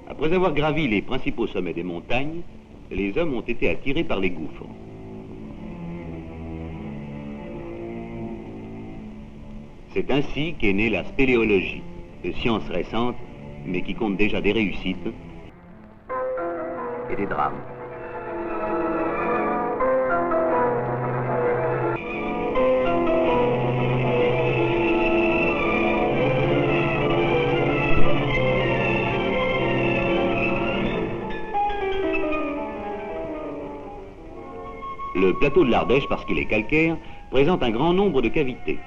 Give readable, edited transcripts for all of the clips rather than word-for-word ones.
Après avoir gravi les principaux sommets des montagnes, les hommes ont été attirés par les gouffres. C'est ainsi qu'est née la spéléologie, science récente, mais qui compte déjà des réussites et des drames. Le plateau de l'Ardèche, parce qu'il est calcaire, présente un grand nombre de cavités.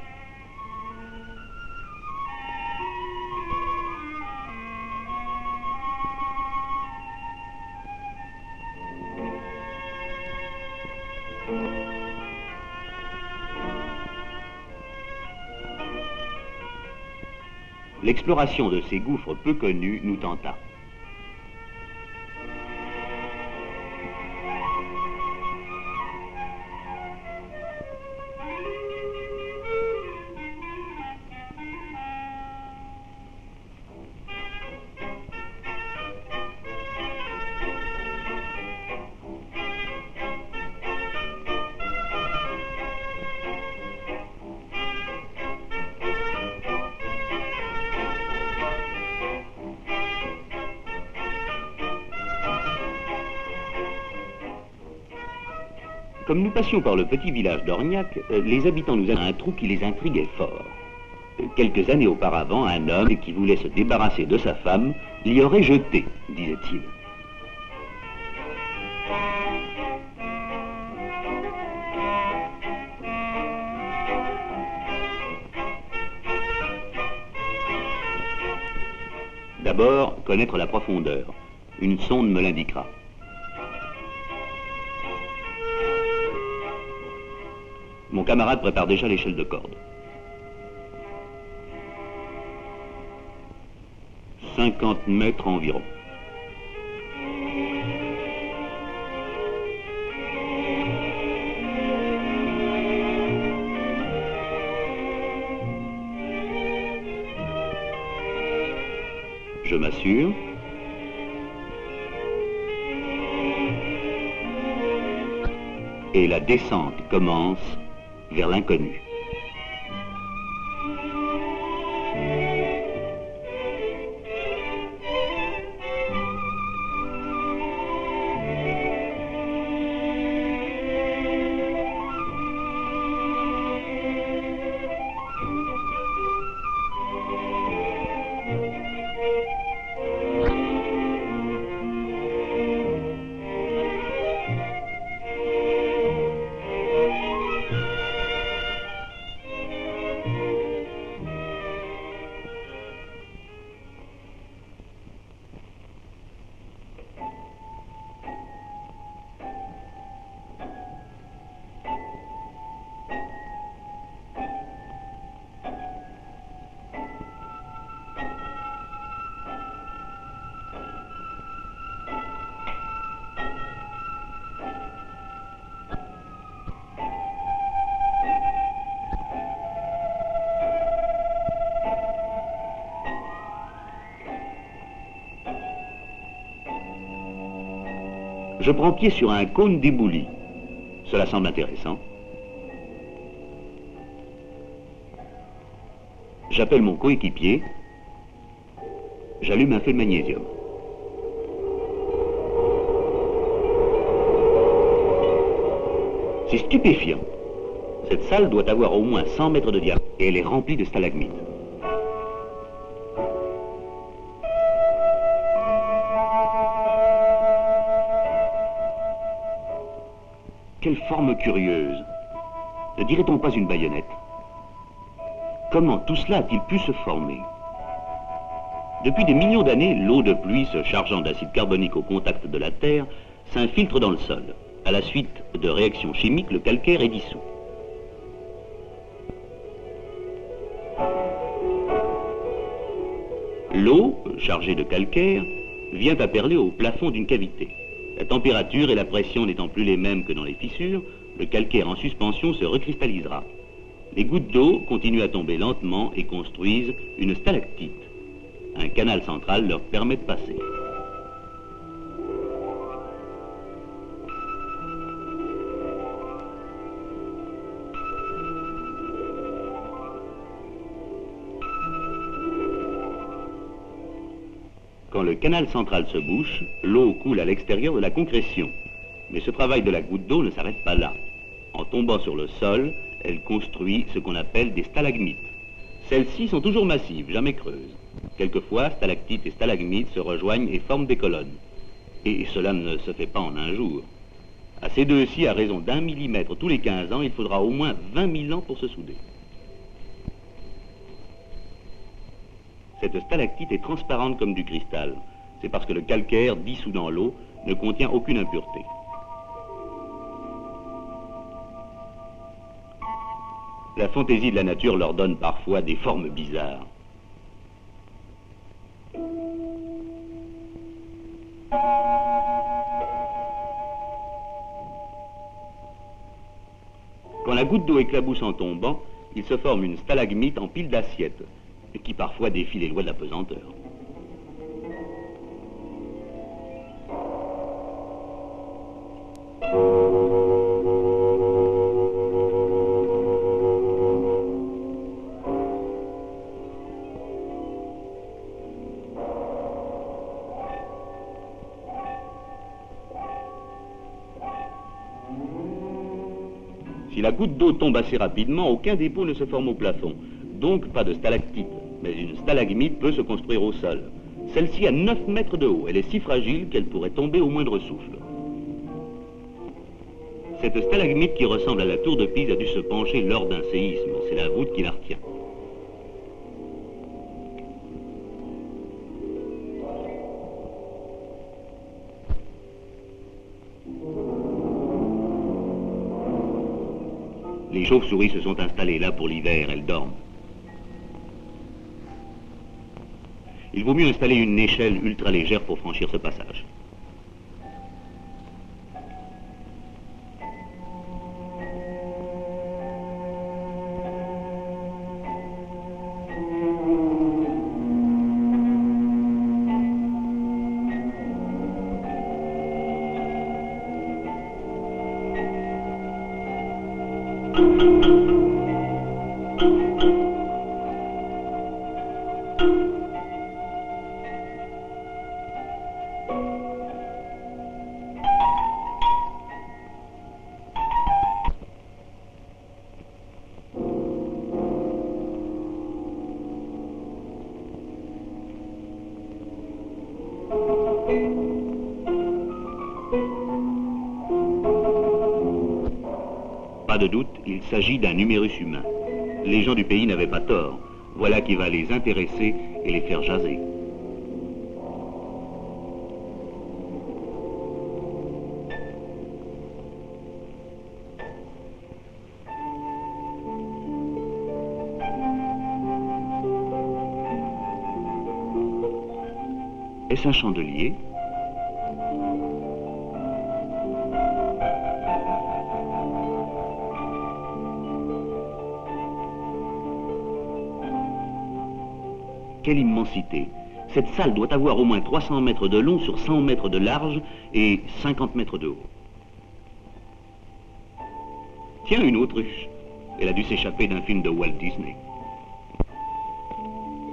L'exploration de ces gouffres peu connus nous tenta. Comme nous passions par le petit village d'Orgnac, les habitants nous avaient un trou qui les intriguait fort. Quelques années auparavant, un homme qui voulait se débarrasser de sa femme l'y aurait jeté, disait-il. D'abord, connaître la profondeur. Une sonde me l'indiquera. Mon camarade prépare déjà l'échelle de corde. 50 mètres environ. Je m'assure. Et la descente commence vers l'inconnu. Je prends pied sur un cône d'ébouli. Cela semble intéressant. J'appelle mon coéquipier. J'allume un feu de magnésium. C'est stupéfiant. Cette salle doit avoir au moins 100 mètres de diamètre et elle est remplie de stalagmites. Quelle forme curieuse! Ne dirait-on pas une baïonnette? Comment tout cela a-t-il pu se former? Depuis des millions d'années, l'eau de pluie se chargeant d'acide carbonique au contact de la terre s'infiltre dans le sol. À la suite de réactions chimiques, le calcaire est dissous. L'eau, chargée de calcaire, vient à perler au plafond d'une cavité. La température et la pression n'étant plus les mêmes que dans les fissures, le calcaire en suspension se recristallisera. Les gouttes d'eau continuent à tomber lentement et construisent une stalactite. Un canal central leur permet de passer. Quand le canal central se bouche, l'eau coule à l'extérieur de la concrétion. Mais ce travail de la goutte d'eau ne s'arrête pas là. En tombant sur le sol, elle construit ce qu'on appelle des stalagmites. Celles-ci sont toujours massives, jamais creuses. Quelquefois, stalactites et stalagmites se rejoignent et forment des colonnes. Et cela ne se fait pas en un jour. À ces deux-ci, à raison d'1 millimètre tous les 15 ans, il faudra au moins 20 000 ans pour se souder. Cette stalactite est transparente comme du cristal. C'est parce que le calcaire, dissous dans l'eau, ne contient aucune impureté. La fantaisie de la nature leur donne parfois des formes bizarres. Quand la goutte d'eau éclabousse en tombant, il se forme une stalagmite en pile d'assiettes, qui parfois défie les lois de la pesanteur. Si la goutte d'eau tombe assez rapidement, aucun dépôt ne se forme au plafond. Donc pas de stalactite, mais une stalagmite peut se construire au sol. Celle-ci a 9 mètres de haut. Elle est si fragile qu'elle pourrait tomber au moindre souffle. Cette stalagmite qui ressemble à la tour de Pise a dû se pencher lors d'un séisme. C'est la voûte qui la retient. Les chauves-souris se sont installées là pour l'hiver, elles dorment. Il vaut mieux installer une échelle ultra légère pour franchir ce passage. Pas de doute, il s'agit d'un numérus humain. Les gens du pays n'avaient pas tort. Voilà qui va les intéresser et les faire jaser. Est-ce un chandelier ? Quelle immensité! Cette salle doit avoir au moins 300 mètres de long sur 100 mètres de large et 50 mètres de haut. Tiens, une autruche. Elle a dû s'échapper d'un film de Walt Disney.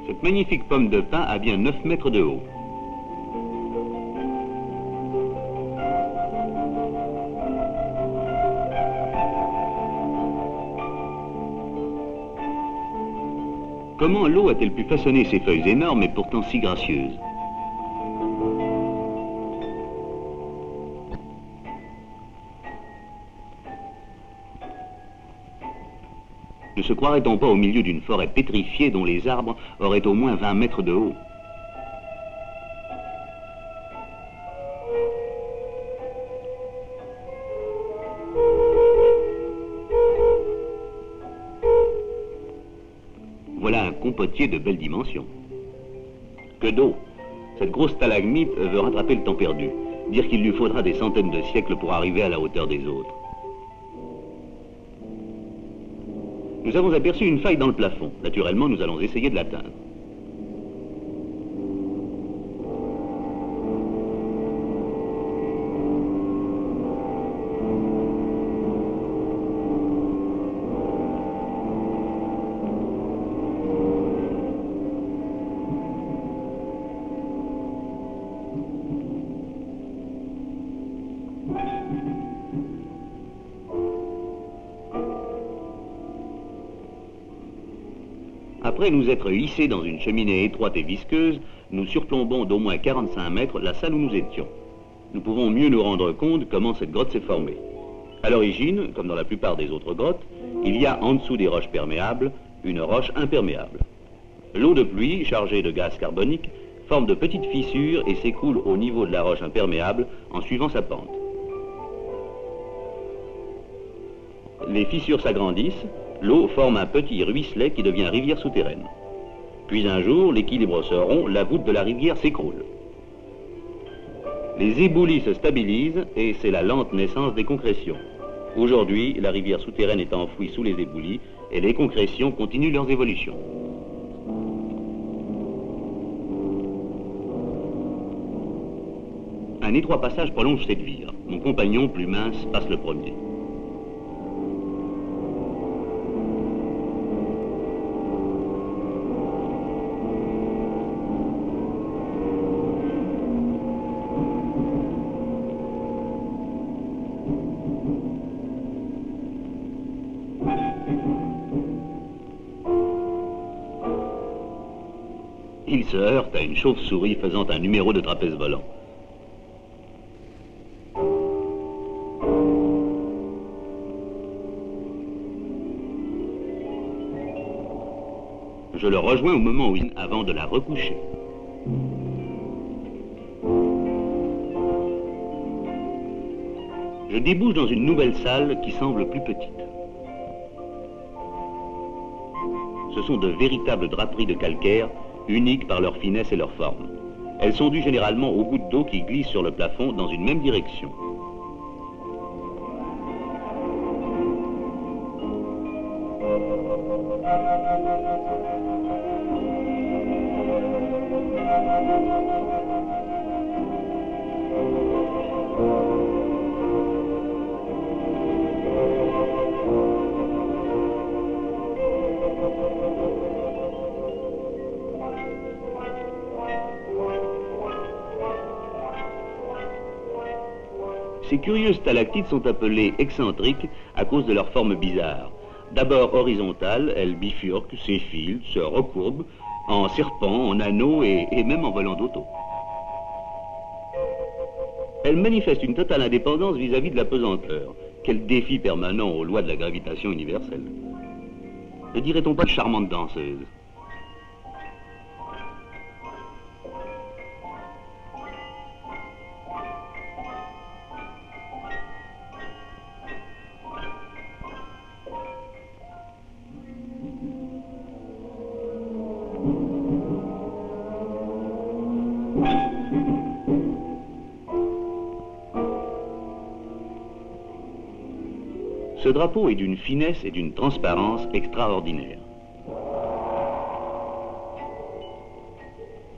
Cette magnifique pomme de pin a bien 9 mètres de haut. Comment l'eau a-t-elle pu façonner ces feuilles énormes et pourtant si gracieuses? Ne se croirait-on pas au milieu d'une forêt pétrifiée dont les arbres auraient au moins 20 mètres de haut? Voilà un compotier de belle dimension. Que d'eau! Cette grosse stalagmite veut rattraper le temps perdu. Dire qu'il lui faudra des centaines de siècles pour arriver à la hauteur des autres. Nous avons aperçu une faille dans le plafond. Naturellement, nous allons essayer de l'atteindre. Après nous être hissés dans une cheminée étroite et visqueuse, nous surplombons d'au moins 45 mètres la salle où nous étions. Nous pouvons mieux nous rendre compte comment cette grotte s'est formée. À l'origine, comme dans la plupart des autres grottes, il y a en dessous des roches perméables, une roche imperméable. L'eau de pluie, chargée de gaz carbonique, forme de petites fissures et s'écoule au niveau de la roche imperméable en suivant sa pente. Les fissures s'agrandissent, l'eau forme un petit ruisselet qui devient rivière souterraine. Puis un jour, l'équilibre se rompt, la voûte de la rivière s'écroule. Les éboulis se stabilisent et c'est la lente naissance des concrétions. Aujourd'hui, la rivière souterraine est enfouie sous les éboulis et les concrétions continuent leurs évolutions. Un étroit passage prolonge cette vire. Mon compagnon, plus mince, passe le premier. Il se heurte à une chauve-souris faisant un numéro de trapèze volant. Je le rejoins au moment où avant de la recoucher. Je débouche dans une nouvelle salle qui semble plus petite. Ce sont de véritables draperies de calcaire, uniques par leur finesse et leur forme. Elles sont dues généralement aux gouttes d'eau qui glissent sur le plafond dans une même direction. Ces curieuses stalactites sont appelées excentriques à cause de leur forme bizarre. D'abord horizontales, elles bifurquent, s'effilent, se recourbent, en serpent, en anneau et même en volant d'auto. Elles manifestent une totale indépendance vis-à-vis de la pesanteur. Quel défi permanent aux lois de la gravitation universelle. Ne dirait-on pas une charmante danseuse? Ce drapeau est d'une finesse et d'une transparence extraordinaires.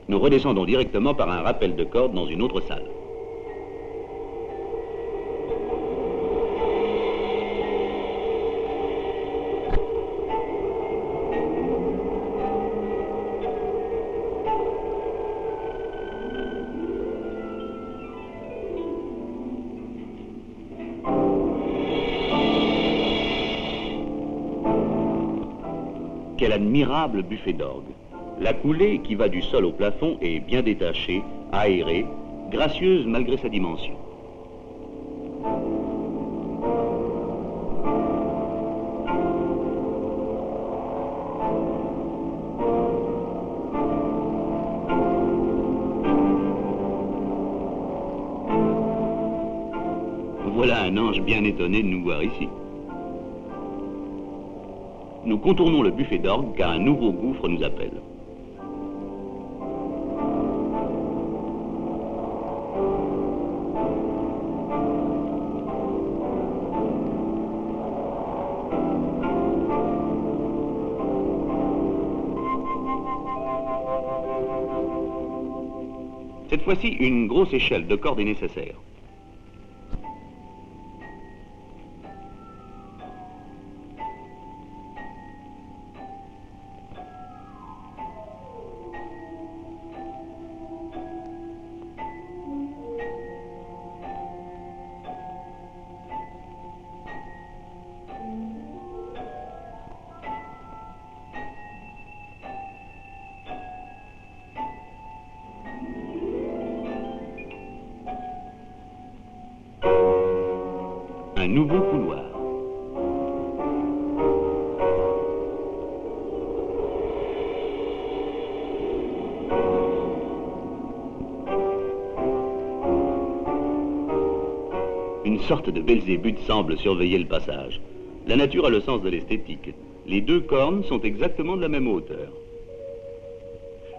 Nous redescendons directement par un rappel de corde dans une autre salle. quel admirable buffet d'orgue. La coulée qui va du sol au plafond est bien détachée, aérée, gracieuse malgré sa dimension. Voilà un ange bien étonné de nous voir ici. Nous contournons le buffet d'orgue car un nouveau gouffre nous appelle. Cette fois-ci, une grosse échelle de corde est nécessaire. Un nouveau couloir. Une sorte de Belzébuth semble surveiller le passage. La nature a le sens de l'esthétique. Les deux cornes sont exactement de la même hauteur.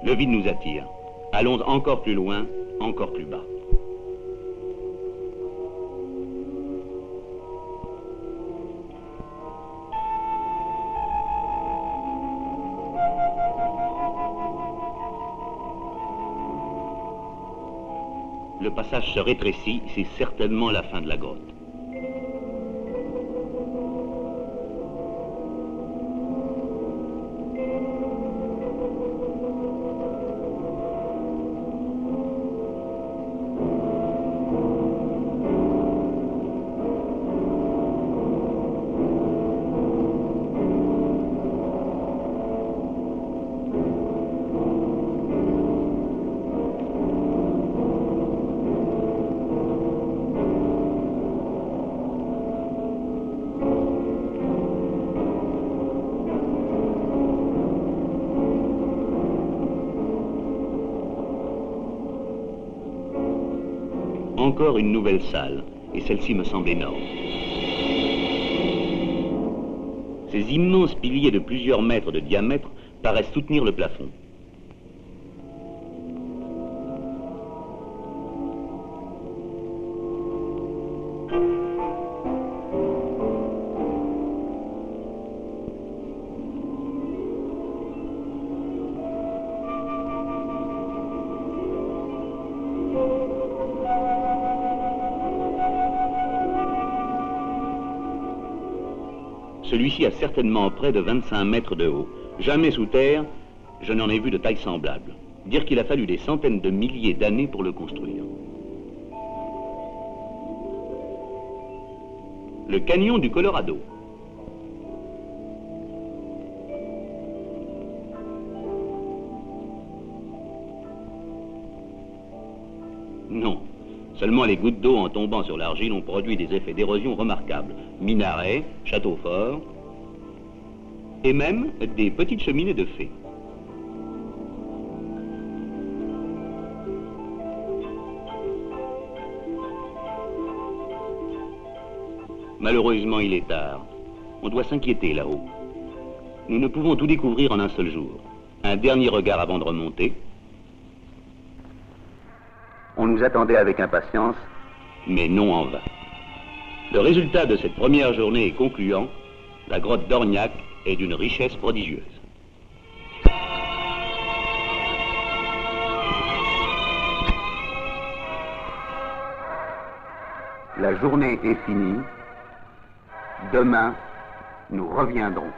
Le vide nous attire. Allons encore plus loin, encore plus bas. Le passage se rétrécit, c'est certainement la fin de la grotte. Encore une nouvelle salle, et celle-ci me semble énorme. Ces immenses piliers de plusieurs mètres de diamètre paraissent soutenir le plafond. Celui-ci a certainement près de 25 mètres de haut. Jamais sous terre, je n'en ai vu de taille semblable. Dire qu'il a fallu des centaines de milliers d'années pour le construire. Le canyon du Colorado. Non, seulement les gouttes d'eau en tombant sur l'argile ont produit des effets d'érosion remarquables. Minarets, châteaux forts, et même des petites cheminées de fées. Malheureusement, il est tard. On doit s'inquiéter là-haut. Nous ne pouvons tout découvrir en un seul jour. Un dernier regard avant de remonter. On nous attendait avec impatience, mais non en vain. Le résultat de cette première journée est concluant. La grotte d'Orniac est d'une richesse prodigieuse. La journée est finie. Demain, nous reviendrons.